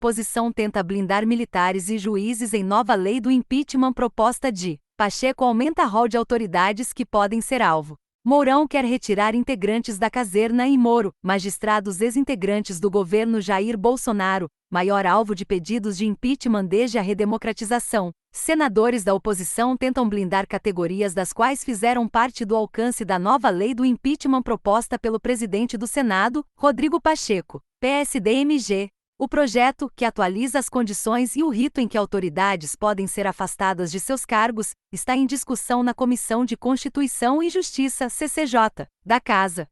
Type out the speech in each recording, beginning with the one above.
oposição tenta blindar militares e juízes em nova lei do impeachment. Proposta de Pacheco aumenta rol de autoridades que podem ser alvo. Mourão quer retirar integrantes da caserna e Moro, magistrados ex-integrantes do governo Jair Bolsonaro, maior alvo de pedidos de impeachment desde a redemocratização. Senadores da oposição tentam blindar categorias das quais fizeram parte do alcance da nova lei do impeachment proposta pelo presidente do Senado, Rodrigo Pacheco, PSD-MG. O projeto, que atualiza as condições e o rito em que autoridades podem ser afastadas de seus cargos, está em discussão na Comissão de Constituição e Justiça, CCJ, da Casa.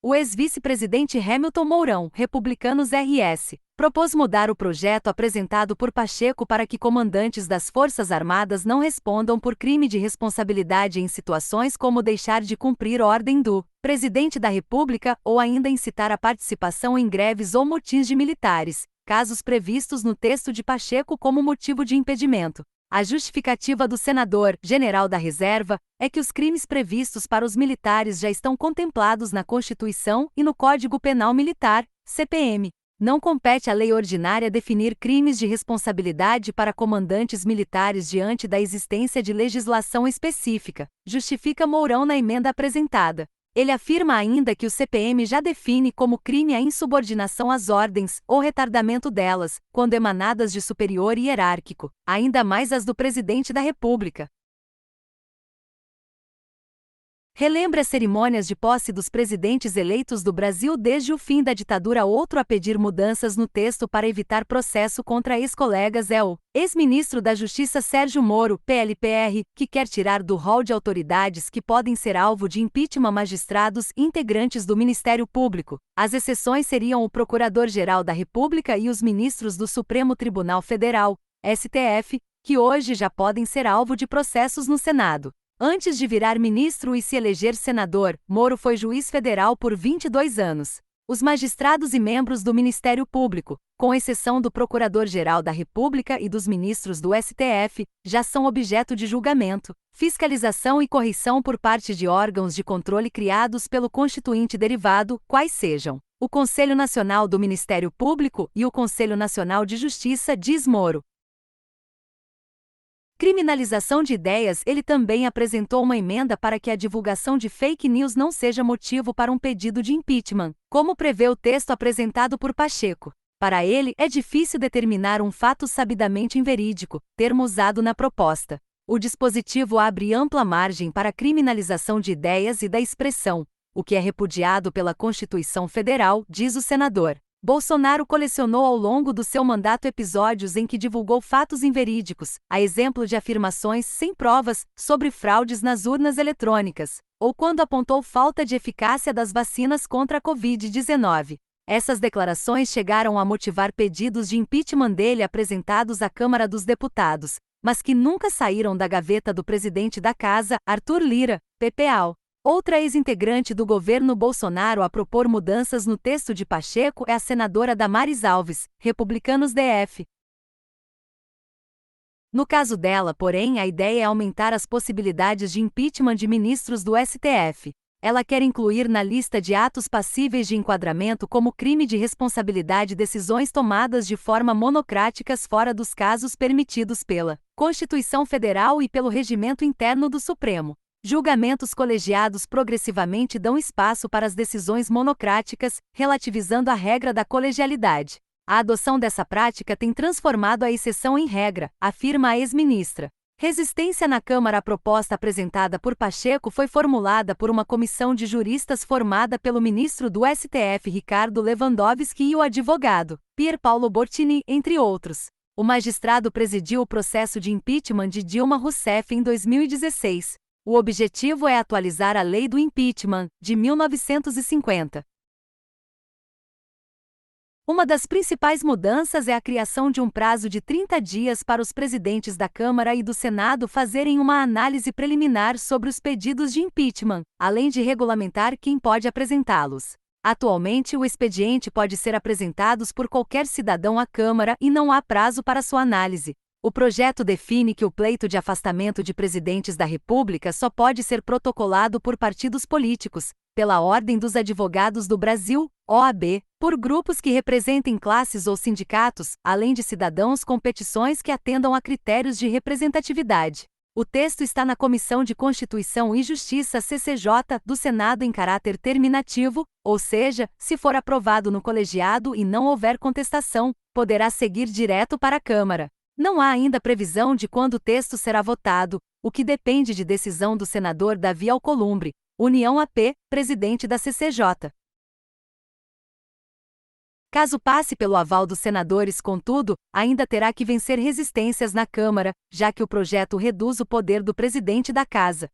O ex-vice-presidente Hamilton Mourão, Republicanos RS, propôs mudar o projeto apresentado por Pacheco para que comandantes das Forças Armadas não respondam por crime de responsabilidade em situações como deixar de cumprir ordem do presidente da República ou ainda incitar a participação em greves ou motins de militares, casos previstos no texto de Pacheco como motivo de impedimento. A justificativa do senador, general da reserva, é que os crimes previstos para os militares já estão contemplados na Constituição e no Código Penal Militar, CPM. Não compete à lei ordinária definir crimes de responsabilidade para comandantes militares diante da existência de legislação específica, justifica Mourão na emenda apresentada. Ele afirma ainda que o CPM já define como crime a insubordinação às ordens ou retardamento delas, quando emanadas de superior hierárquico, ainda mais as do presidente da República. Relembra as cerimônias de posse dos presidentes eleitos do Brasil desde o fim da ditadura. Outro a pedir mudanças no texto para evitar processo contra ex-colegas é o ex-ministro da Justiça Sérgio Moro, PLPR, que quer tirar do rol de autoridades que podem ser alvo de impeachment magistrados e integrantes do Ministério Público. As exceções seriam o Procurador-Geral da República e os ministros do Supremo Tribunal Federal, STF, que hoje já podem ser alvo de processos no Senado. Antes de virar ministro e se eleger senador, Moro foi juiz federal por 22 anos. Os magistrados e membros do Ministério Público, com exceção do Procurador-Geral da República e dos ministros do STF, já são objeto de julgamento, fiscalização e correição por parte de órgãos de controle criados pelo Constituinte derivado, quais sejam o Conselho Nacional do Ministério Público e o Conselho Nacional de Justiça, diz Moro. Criminalização de ideias. Ele também apresentou uma emenda para que a divulgação de fake news não seja motivo para um pedido de impeachment, como prevê o texto apresentado por Pacheco. Para ele, é difícil determinar um fato sabidamente inverídico, termo usado na proposta. O dispositivo abre ampla margem para a criminalização de ideias e da expressão, o que é repudiado pela Constituição Federal, diz o senador. Bolsonaro colecionou ao longo do seu mandato episódios em que divulgou fatos inverídicos, a exemplo de afirmações sem provas sobre fraudes nas urnas eletrônicas, ou quando apontou falta de eficácia das vacinas contra a Covid-19. Essas declarações chegaram a motivar pedidos de impeachment dele apresentados à Câmara dos Deputados, mas que nunca saíram da gaveta do presidente da Casa, Arthur Lira, PPA. Outra ex-integrante do governo Bolsonaro a propor mudanças no texto de Pacheco é a senadora Damares Alves, Republicanos DF. No caso dela, porém, a ideia é aumentar as possibilidades de impeachment de ministros do STF. Ela quer incluir na lista de atos passíveis de enquadramento como crime de responsabilidade decisões tomadas de forma monocráticas fora dos casos permitidos pela Constituição Federal e pelo regimento interno do Supremo. Julgamentos colegiados progressivamente dão espaço para as decisões monocráticas, relativizando a regra da colegialidade. A adoção dessa prática tem transformado a exceção em regra, afirma a ex-ministra. Resistência na Câmara. A proposta apresentada por Pacheco foi formulada por uma comissão de juristas formada pelo ministro do STF Ricardo Lewandowski e o advogado Pier Paolo Bortini, entre outros. O magistrado presidiu o processo de impeachment de Dilma Rousseff em 2016. O objetivo é atualizar a lei do impeachment, de 1950. Uma das principais mudanças é a criação de um prazo de 30 dias para os presidentes da Câmara e do Senado fazerem uma análise preliminar sobre os pedidos de impeachment, além de regulamentar quem pode apresentá-los. Atualmente, o expediente pode ser apresentado por qualquer cidadão à Câmara e não há prazo para sua análise. O projeto define que o pleito de afastamento de presidentes da República só pode ser protocolado por partidos políticos, pela Ordem dos Advogados do Brasil, OAB, por grupos que representem classes ou sindicatos, além de cidadãos com petições que atendam a critérios de representatividade. O texto está na Comissão de Constituição e Justiça (CCJ) do Senado em caráter terminativo, ou seja, se for aprovado no colegiado e não houver contestação, poderá seguir direto para a Câmara. Não há ainda previsão de quando o texto será votado, o que depende de decisão do senador Davi Alcolumbre, União AP, presidente da CCJ. Caso passe pelo aval dos senadores, contudo, ainda terá que vencer resistências na Câmara, já que o projeto reduz o poder do presidente da Casa.